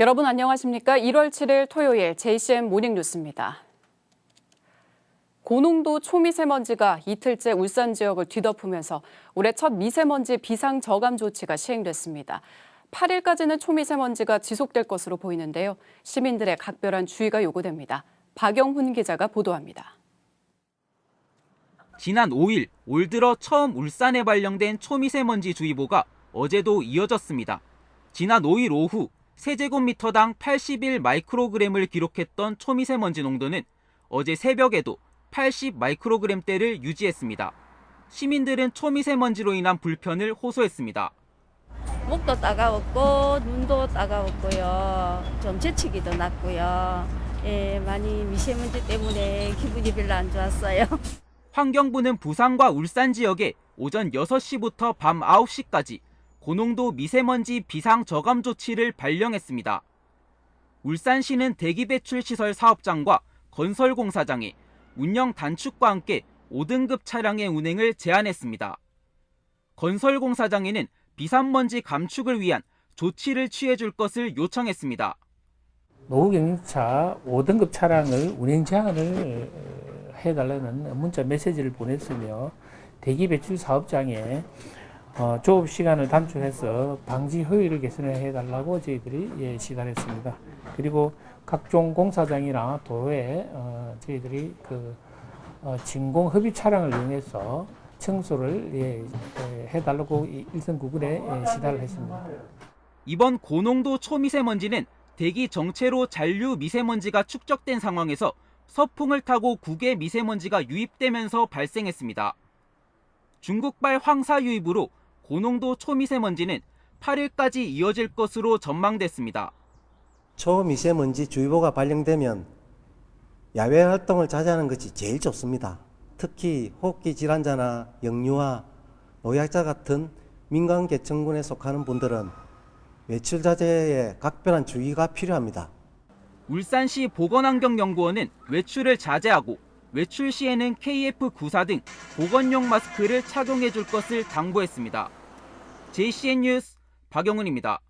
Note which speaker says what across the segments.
Speaker 1: 여러분 안녕하십니까? 1월 7일 토요일 JCM 모닝뉴스입니다. 고농도 초미세먼지가 이틀째 울산 지역을 뒤덮으면서 올해 첫 미세먼지 비상 저감 조치가 시행됐습니다. 8일까지는 초미세먼지가 지속될 것으로 보이는데요. 시민들의 각별한 주의가 요구됩니다. 박영훈 기자가 보도합니다.
Speaker 2: 지난 5일 올 들어 처음 울산에 발령된 초미세먼지 주의보가 어제도 이어졌습니다. 지난 5일 오후 세제곱미터당 81 마이크로그램을 기록했던 초미세먼지 농도는 어제 새벽에도 80 마이크로그램대를 유지했습니다. 시민들은 초미세먼지로 인한 불편을 호소했습니다.
Speaker 3: 목도 따가웠고 눈도 따가웠고요. 좀 재채기도 났고요. 많이 미세먼지 때문에 기분이 별로 안 좋았어요.
Speaker 2: 환경부는 부산과 울산 지역에 오전 6시부터 밤 9시까지 고농도 미세먼지 비상 저감 조치를 발령했습니다. 울산시는 대기배출 시설 사업장과 건설공사장에 운영 단축과 함께 5등급 차량의 운행을 제한했습니다. 건설공사장에는 비산먼지 감축을 위한 조치를 취해줄 것을 요청했습니다.
Speaker 4: 노후경차 5등급 차량을 운행 제한을 해달라는 문자 메시지를 보냈으며 대기배출 사업장에 조업 시간을 단축해서 방지 효율을 개선을 해달라고 저희들이 시달했습니다. 그리고 각종 공사장이나 도로에 저희들이 진공 흡입 차량을 이용해서 청소를 해달라고 일선 구군에 시달을 했습니다.
Speaker 2: 이번 고농도 초미세먼지는 대기 정체로 잔류 미세먼지가 축적된 상황에서 서풍을 타고 국외 미세먼지가 유입되면서 발생했습니다. 중국발 황사 유입으로 고농도 초미세먼지는 8일까지 이어질 것으로 전망됐습니다.
Speaker 5: 초미세먼지 주의보가 발령되면 야외 활동을 자제하는 것이 제일 좋습니다. 특히 호흡기 질환자나 영유아, 노약자 같은 민간계층군에 속하는 분들은 외출 자제에 각별한 주의가 필요합니다.
Speaker 2: 울산시 보건환경연구원은 외출을 자제하고 외출 시에는 KF94 등 보건용 마스크를 착용해 줄 것을 당부했습니다. JCN 뉴스 박영훈입니다.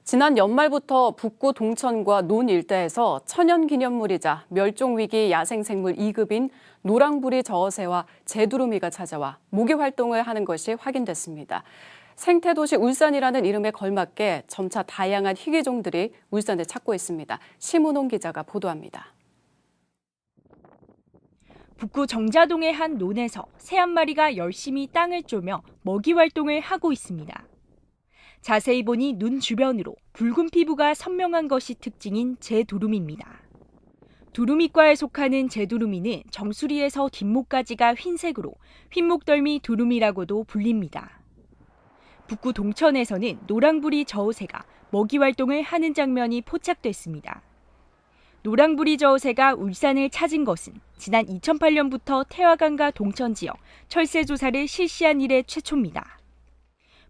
Speaker 1: 지난 연말부터 북구 동천과 논 일대에서 천연기념물이자 멸종위기 야생생물 2급인 노랑부리 저어새와 제두루미가 찾아와 모기 활동을 하는 것이 확인됐습니다. 생태도시 울산이라는 이름에 걸맞게 점차 다양한 희귀종들이 울산을 찾고 있습니다. 심은홍 기자가 보도합니다.
Speaker 6: 북구 정자동의 한 논에서 새 한 마리가 열심히 땅을 쪼며 먹이 활동을 하고 있습니다. 자세히 보니 눈 주변으로 붉은 피부가 선명한 것이 특징인 제두루미입니다. 두루미과에 속하는 제두루미는 정수리에서 뒷목까지가 흰색으로 흰목덜미 두루미라고도 불립니다. 북구 동천에서는 노랑부리 저어새가 먹이 활동을 하는 장면이 포착됐습니다. 노랑부리 저어새가 울산을 찾은 것은 지난 2008년부터 태화강과 동천 지역 철새 조사를 실시한 이래 최초입니다.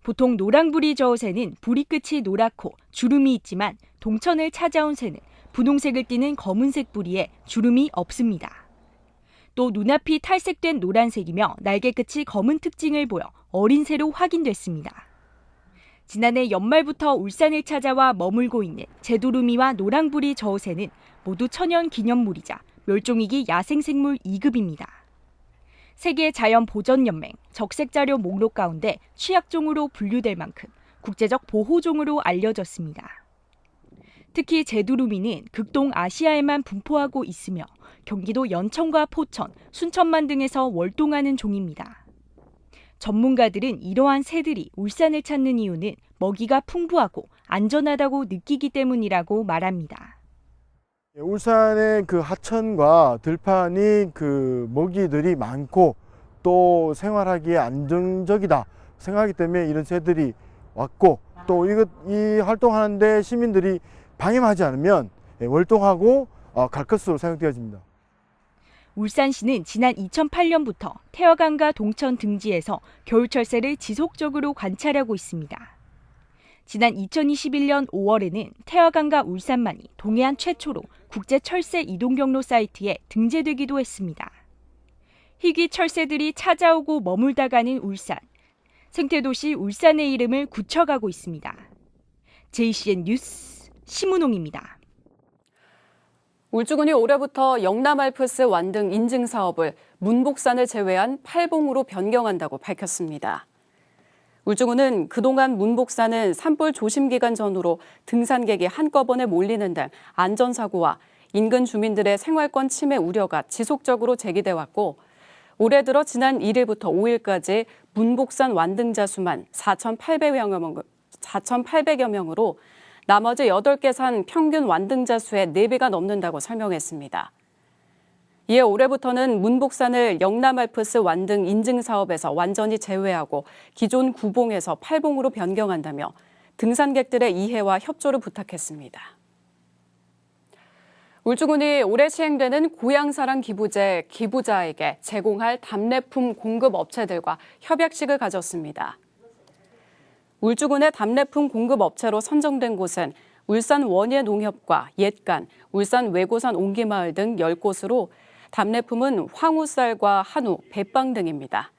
Speaker 6: 보통 노랑부리 저어새는 부리 끝이 노랗고 주름이 있지만 동천을 찾아온 새는 분홍색을 띠는 검은색 부리에 주름이 없습니다. 또 눈앞이 탈색된 노란색이며 날개 끝이 검은 특징을 보여 어린 새로 확인됐습니다. 지난해 연말부터 울산을 찾아와 머물고 있는 제두루미와 노랑부리 저어새는 모두 천연기념물이자 멸종위기 야생생물 2급입니다. 세계자연보전연맹 적색자료 목록 가운데 취약종으로 분류될 만큼 국제적 보호종으로 알려졌습니다. 특히 제두루미는 극동 아시아에만 분포하고 있으며 경기도 연천과 포천, 순천만 등에서 월동하는 종입니다. 전문가들은 이러한 새들이 울산을 찾는 이유는 먹이가 풍부하고 안전하다고 느끼기 때문이라고 말합니다.
Speaker 7: 울산의 하천과 들판이 먹이들이 많고 또 생활하기에 안정적이다 생각하기 때문에 이런 새들이 왔고 또 이 활동하는데 시민들이 방임하지 않으면 월동하고 갈 것으로 생각되어집니다.
Speaker 6: 울산시는 지난 2008년부터 태화강과 동천 등지에서 겨울철새를 지속적으로 관찰하고 있습니다. 지난 2021년 5월에는 태화강과 울산만이 동해안 최초로 국제철새 이동경로 사이트에 등재되기도 했습니다. 희귀 철새들이 찾아오고 머물다 가는 울산. 생태도시 울산의 이름을 굳혀가고 있습니다. JCN 뉴스 심은홍입니다.
Speaker 1: 울주군이 올해부터 영남알프스 완등 인증 사업을 문복산을 제외한 8봉으로 변경한다고 밝혔습니다. 울주군은 그동안 문복산은 산불 조심 기간 전후로 등산객이 한꺼번에 몰리는 등 안전사고와 인근 주민들의 생활권 침해 우려가 지속적으로 제기돼 왔고 올해 들어 지난 1일부터 5일까지 문복산 완등자 수만 4,800여 명으로 나머지 8개 산 평균 완등자 수의 4배가 넘는다고 설명했습니다. 이에 올해부터는 문복산을 영남알프스 완등 인증 사업에서 완전히 제외하고 기존 9봉에서 8봉으로 변경한다며 등산객들의 이해와 협조를 부탁했습니다. 울주군이 올해 시행되는 고향사랑 기부제 기부자에게 제공할 답례품 공급 업체들과 협약식을 가졌습니다. 울주군의 답례품 공급 업체로 선정된 곳은 울산 원예농협과 옛간, 울산 외고산 옹기마을 등 10곳으로 답례품은 황우쌀과 한우, 배빵 등입니다.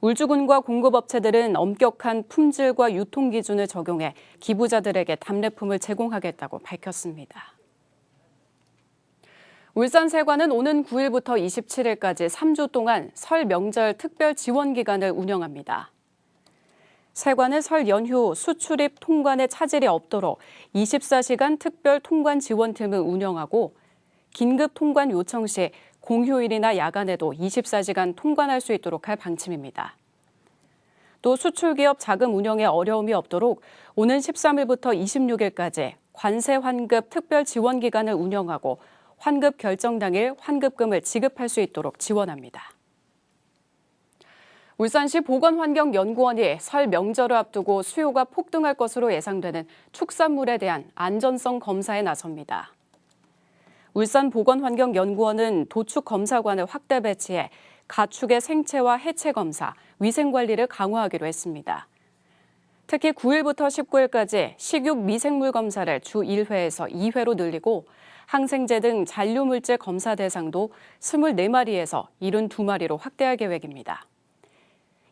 Speaker 1: 울주군과 공급업체들은 엄격한 품질과 유통 기준을 적용해 기부자들에게 답례품을 제공하겠다고 밝혔습니다. 울산 세관은 오는 9일부터 27일까지 3주 동안 설 명절 특별 지원 기간을 운영합니다. 세관은 설 연휴 수출입 통관에 차질이 없도록 24시간 특별 통관 지원팀을 운영하고 긴급 통관 요청 시 공휴일이나 야간에도 24시간 통관할 수 있도록 할 방침입니다. 또 수출기업 자금 운영에 어려움이 없도록 오는 13일부터 26일까지 관세 환급 특별 지원 기간을 운영하고 환급 결정 당일 환급금을 지급할 수 있도록 지원합니다. 울산시 보건환경연구원이 설 명절을 앞두고 수요가 폭등할 것으로 예상되는 축산물에 대한 안전성 검사에 나섭니다. 울산보건환경연구원은 도축검사관을 확대 배치해 가축의 생체와 해체 검사, 위생관리를 강화하기로 했습니다. 특히 9일부터 19일까지 식육 미생물 검사를 주 1회에서 2회로 늘리고 항생제 등 잔류물질 검사 대상도 24마리에서 72마리로 확대할 계획입니다.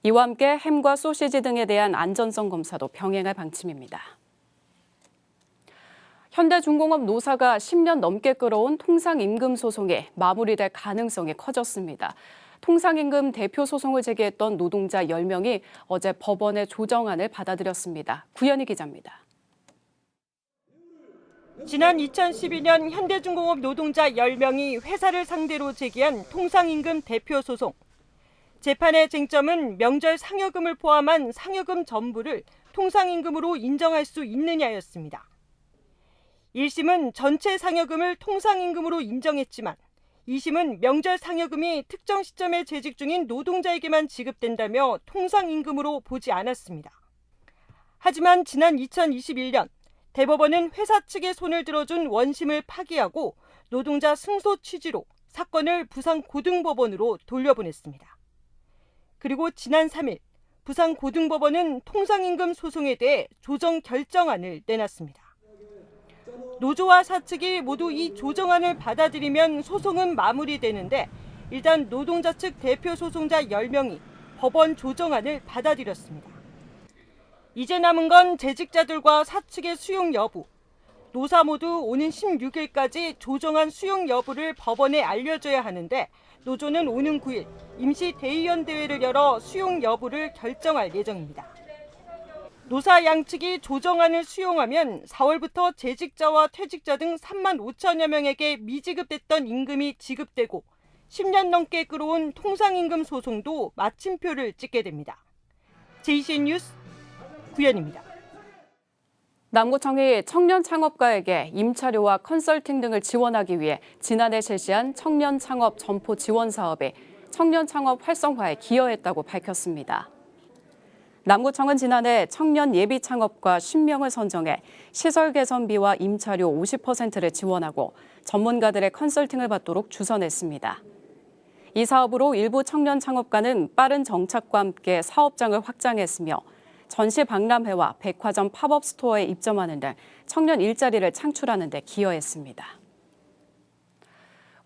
Speaker 1: 이와 함께 햄과 소시지 등에 대한 안전성 검사도 병행할 방침입니다. 현대중공업 노사가 10년 넘게 끌어온 통상임금 소송이 마무리될 가능성이 커졌습니다. 통상임금 대표 소송을 제기했던 노동자 10명이 어제 법원의 조정안을 받아들였습니다. 구현희 기자입니다.
Speaker 8: 지난 2012년 현대중공업 노동자 10명이 회사를 상대로 제기한 통상임금 대표 소송. 재판의 쟁점은 명절 상여금을 포함한 상여금 전부를 통상임금으로 인정할 수 있느냐였습니다. 1심은 전체 상여금을 통상임금으로 인정했지만 2심은 명절 상여금이 특정 시점에 재직 중인 노동자에게만 지급된다며 통상임금으로 보지 않았습니다. 하지만 지난 2021년 대법원은 회사 측의 손을 들어준 원심을 파기하고 노동자 승소 취지로 사건을 부산고등법원으로 돌려보냈습니다. 그리고 지난 3일 부산고등법원은 통상임금 소송에 대해 조정 결정안을 내놨습니다. 노조와 사측이 모두 이 조정안을 받아들이면 소송은 마무리되는데 일단 노동자 측 대표 소송자 10명이 법원 조정안을 받아들였습니다. 이제 남은 건 재직자들과 사측의 수용 여부. 노사 모두 오는 16일까지 조정안 수용 여부를 법원에 알려줘야 하는데 노조는 오는 9일 임시 대의원 대회를 열어 수용 여부를 결정할 예정입니다. 노사 양측이 조정안을 수용하면 4월부터 재직자와 퇴직자 등 3만 5천여 명에게 미지급됐던 임금이 지급되고 10년 넘게 끌어온 통상임금 소송도 마침표를 찍게 됩니다. JCN 뉴스 구현입니다.
Speaker 1: 남구청이 청년 창업가에게 임차료와 컨설팅 등을 지원하기 위해 지난해 실시한 청년 창업 점포 지원 사업에 청년 창업 활성화에 기여했다고 밝혔습니다. 남구청은 지난해 청년 예비 창업가 10명을 선정해 시설 개선비와 임차료 50%를 지원하고 전문가들의 컨설팅을 받도록 주선했습니다. 이 사업으로 일부 청년 창업가는 빠른 정착과 함께 사업장을 확장했으며 전시 박람회와 백화점 팝업 스토어에 입점하는 등 청년 일자리를 창출하는 데 기여했습니다.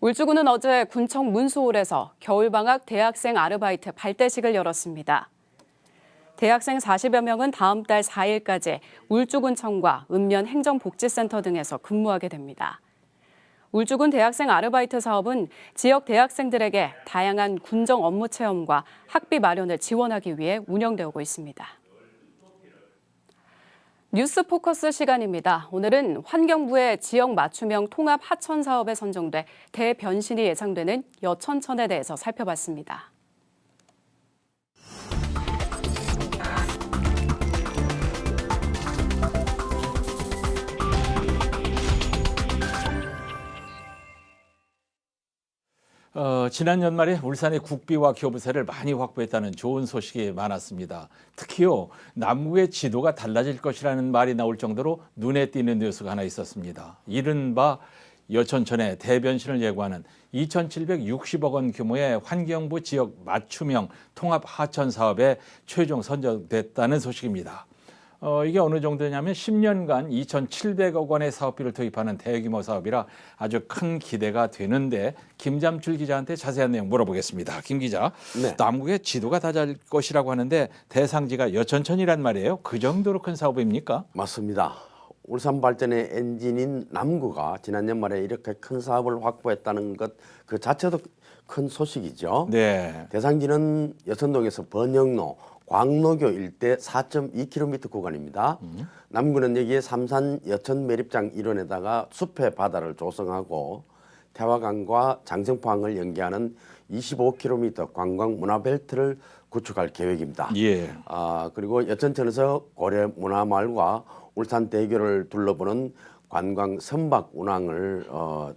Speaker 1: 울주군은 어제 군청 문수홀에서 겨울방학 대학생 아르바이트 발대식을 열었습니다. 대학생 40여 명은 다음 달 4일까지 울주군청과 읍면 행정복지센터 등에서 근무하게 됩니다. 울주군 대학생 아르바이트 사업은 지역 대학생들에게 다양한 군정 업무 체험과 학비 마련을 지원하기 위해 운영되고 있습니다. 뉴스 포커스 시간입니다. 오늘은 환경부의 지역 맞춤형 통합 하천 사업에 선정돼 대변신이 예상되는 여천천에 대해서 살펴봤습니다.
Speaker 9: 지난 연말에 울산의 국비와 교부세를 많이 확보했다는 좋은 소식이 많았습니다. 특히요, 남구의 지도가 달라질 것이라는 말이 나올 정도로 눈에 띄는 뉴스가 하나 있었습니다. 이른바 여천천의 대변신을 예고하는 2,760억 원 규모의 환경부 지역 맞춤형 통합 하천 사업에 최종 선정됐다는 소식입니다. 이게 어느 정도냐면 10년간 2,700억 원의 사업비를 투입하는 대규모 사업이라 아주 큰 기대가 되는데 김잠출 기자한테 자세한 내용 물어보겠습니다. 김 기자,
Speaker 10: 네.
Speaker 9: 남구의 지도가 다질 것이라고 하는데 대상지가 여천천이란 말이에요. 그 정도로 큰 사업입니까?
Speaker 10: 맞습니다. 울산 발전의 엔진인 남구가 지난 연말에 이렇게 큰 사업을 확보했다는 것 그 자체도 큰 소식이죠.
Speaker 9: 네.
Speaker 10: 대상지는 여천동에서 번영로, 광로교 일대 4.2km 구간입니다. 남구는 여기에 삼산 여천 매립장 일원에다가 숲의 바다를 조성하고 태화강과 장성포항을 연계하는 25km 관광 문화벨트를 구축할 계획입니다.
Speaker 9: 예.
Speaker 10: 그리고 여천천에서 고려 문화마을과 울산대교를 둘러보는 관광 선박 운항을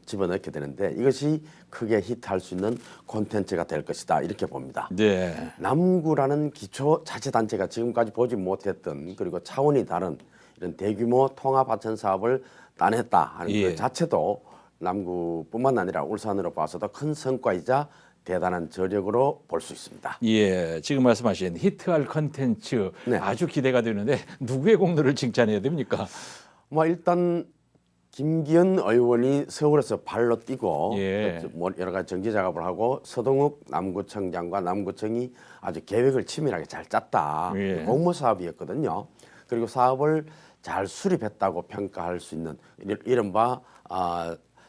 Speaker 10: 집어넣게 되는데 이것이 크게 히트할 수 있는 콘텐츠가 될 것이다 이렇게 봅니다.
Speaker 9: 네.
Speaker 10: 남구라는 기초자치단체가 지금까지 보지 못했던 그리고 차원이 다른 이런 대규모 통합하천 사업을 따냈다 하는
Speaker 9: 예.
Speaker 10: 그 자체도 남구뿐만 아니라 울산으로 봐서도 큰 성과이자 대단한 저력으로 볼 수 있습니다.
Speaker 9: 예, 지금 말씀하신 히트할 컨텐츠
Speaker 10: 네.
Speaker 9: 아주 기대가 되는데 누구의 공로를 칭찬해야 됩니까?
Speaker 10: 일단 김기현 의원이 서울에서 발로 뛰고
Speaker 9: 예.
Speaker 10: 여러 가지 정지 작업을 하고 서동욱 남구청장과 남구청이 아주 계획을 치밀하게 잘 짰다.
Speaker 9: 예.
Speaker 10: 공모 사업이었거든요. 그리고 사업을 잘 수립했다고 평가할 수 있는 이른바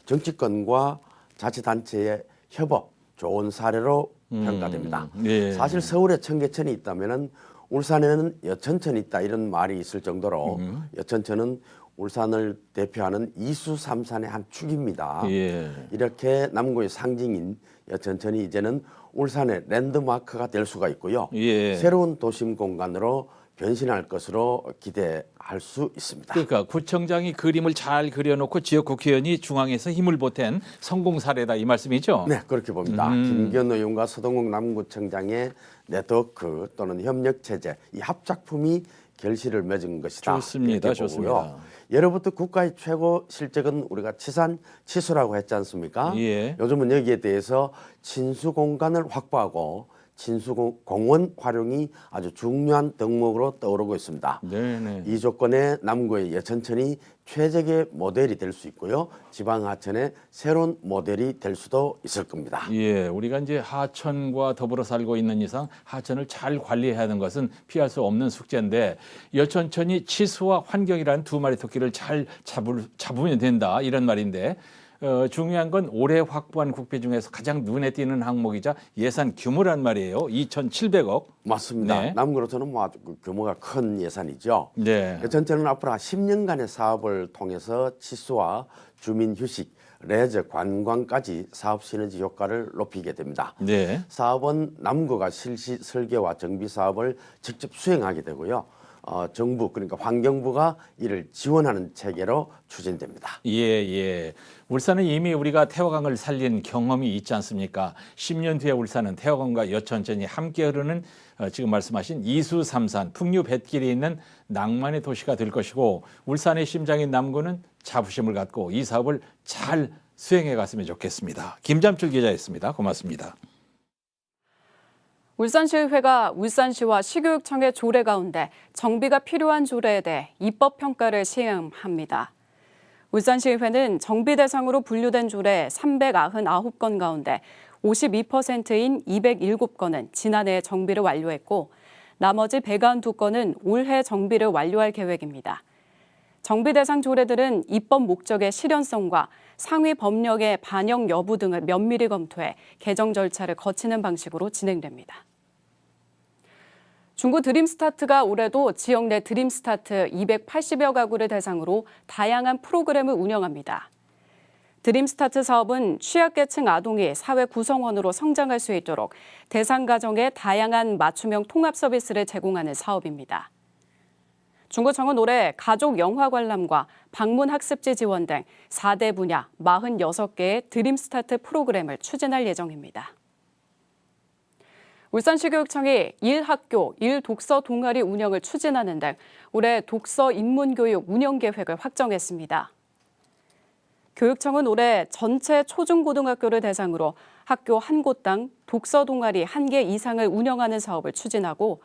Speaker 10: 정치권과 자치단체의 협업 좋은 사례로 평가됩니다.
Speaker 9: 예.
Speaker 10: 사실 서울에 청계천이 있다면은 울산에는 여천천이 있다 이런 말이 있을 정도로 여천천은 울산을 대표하는 이수삼산의 한 축입니다.
Speaker 9: 예.
Speaker 10: 이렇게 남구의 상징인 여천천이 이제는 울산의 랜드마크가 될 수가 있고요.
Speaker 9: 예.
Speaker 10: 새로운 도심 공간으로 변신할 것으로 기대할 수 있습니다.
Speaker 9: 그러니까 구청장이 그림을 잘 그려놓고 지역 국회의원이 중앙에서 힘을 보탠 성공 사례다 이 말씀이죠?
Speaker 10: 네, 그렇게 봅니다. 김기현 의원과 서동욱 남구청장의 네트워크 또는 협력 체제 이 합작품이 결실을 맺은 것이다.
Speaker 9: 좋습니다.
Speaker 10: 이렇게 보고요.
Speaker 9: 좋습니다.
Speaker 10: 예로부터 국가의 최고 실적은 우리가 치수라고 했지 않습니까?
Speaker 9: 예.
Speaker 10: 요즘은 여기에 대해서 친수 공간을 확보하고 친수 공원 활용이 아주 중요한 덕목으로 떠오르고 있습니다.
Speaker 9: 네네.
Speaker 10: 이 조건에 남구의 여천천이 최적의 모델이 될 수 있고요. 지방하천의 새로운 모델이 될 수도 있을 겁니다.
Speaker 9: 예, 우리가 이제 하천과 더불어 살고 있는 이상 하천을 잘 관리해야 하는 것은 피할 수 없는 숙제인데 여천천이 치수와 환경이라는 두 마리 토끼를 잘 잡으면 된다 이런 말인데 중요한 건 올해 확보한 국비 중에서 가장 눈에 띄는 항목이자 예산 규모란 말이에요. 2,700억.
Speaker 10: 맞습니다.
Speaker 9: 네.
Speaker 10: 남구로서는 아주 규모가 큰 예산이죠.
Speaker 9: 네.
Speaker 10: 여천천은 앞으로 10년간의 사업을 통해서 치수와 주민 휴식, 레저, 관광까지 사업 시너지 효과를 높이게 됩니다.
Speaker 9: 네.
Speaker 10: 사업은 남구가 실시 설계와 정비 사업을 직접 수행하게 되고요. 정부 그러니까 환경부가 이를 지원하는 체계로 추진됩니다.
Speaker 9: 예. 울산은 이미 우리가 태화강을 살린 경험이 있지 않습니까? 10년 뒤에 울산은 태화강과 여천천이 함께 흐르는 지금 말씀하신 이수삼산 풍류 뱃길이 있는 낭만의 도시가 될 것이고 울산의 심장인 남구는 자부심을 갖고 이 사업을 잘 수행해 갔으면 좋겠습니다. 김잠출 기자였습니다. 고맙습니다.
Speaker 1: 울산시의회가 울산시와 시교육청의 조례 가운데 정비가 필요한 조례에 대해 입법평가를 시행합니다. 울산시의회는 정비 대상으로 분류된 조례 399건 가운데 52%인 207건은 지난해 정비를 완료했고 나머지 192건은 올해 정비를 완료할 계획입니다. 정비 대상 조례들은 입법 목적의 실현성과 상위 법령의 반영 여부 등을 면밀히 검토해 개정 절차를 거치는 방식으로 진행됩니다. 중구 드림스타트가 올해도 지역 내 드림스타트 280여 가구를 대상으로 다양한 프로그램을 운영합니다. 드림스타트 사업은 취약계층 아동이 사회 구성원으로 성장할 수 있도록 대상 가정에 다양한 맞춤형 통합 서비스를 제공하는 사업입니다. 중구청은 올해 가족 영화 관람과 방문 학습지 지원 등 4대 분야 46개의 드림스타트 프로그램을 추진할 예정입니다. 울산시 교육청이 1학교 1독서 동아리 운영을 추진하는 등 올해 독서 입문교육 운영 계획을 확정했습니다. 교육청은 올해 전체 초중고등학교를 대상으로 학교 한 곳당 독서 동아리 1개 이상을 운영하는 사업을 추진하고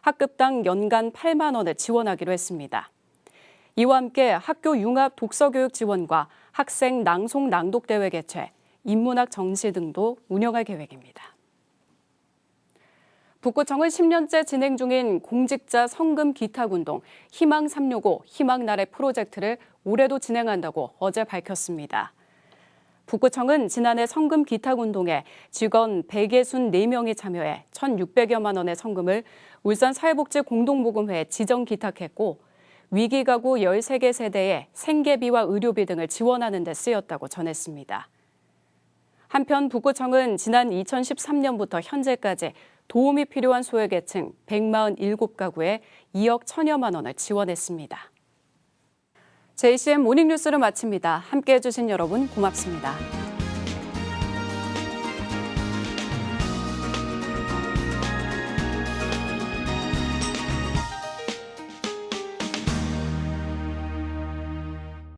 Speaker 1: 학급당 연간 8만 원을 지원하기로 했습니다. 이와 함께 학교 융합 독서교육 지원과 학생 낭송 낭독 대회 개최, 인문학 전시 등도 운영할 계획입니다. 북구청은 10년째 진행 중인 공직자 성금 기탁운동 희망 365 희망나래 프로젝트를 올해도 진행한다고 어제 밝혔습니다. 북구청은 지난해 성금 기탁운동에 직원 164명이 참여해 1,600여만 원의 성금을 울산사회복지공동모금회에 지정 기탁했고 위기가구 13개 세대에 생계비와 의료비 등을 지원하는 데 쓰였다고 전했습니다. 한편 북구청은 지난 2013년부터 현재까지 도움이 필요한 소외계층 147가구에 2억 1,000여만 원을 지원했습니다. JCM 모닝뉴스를 마칩니다. 함께해 주신 여러분 고맙습니다.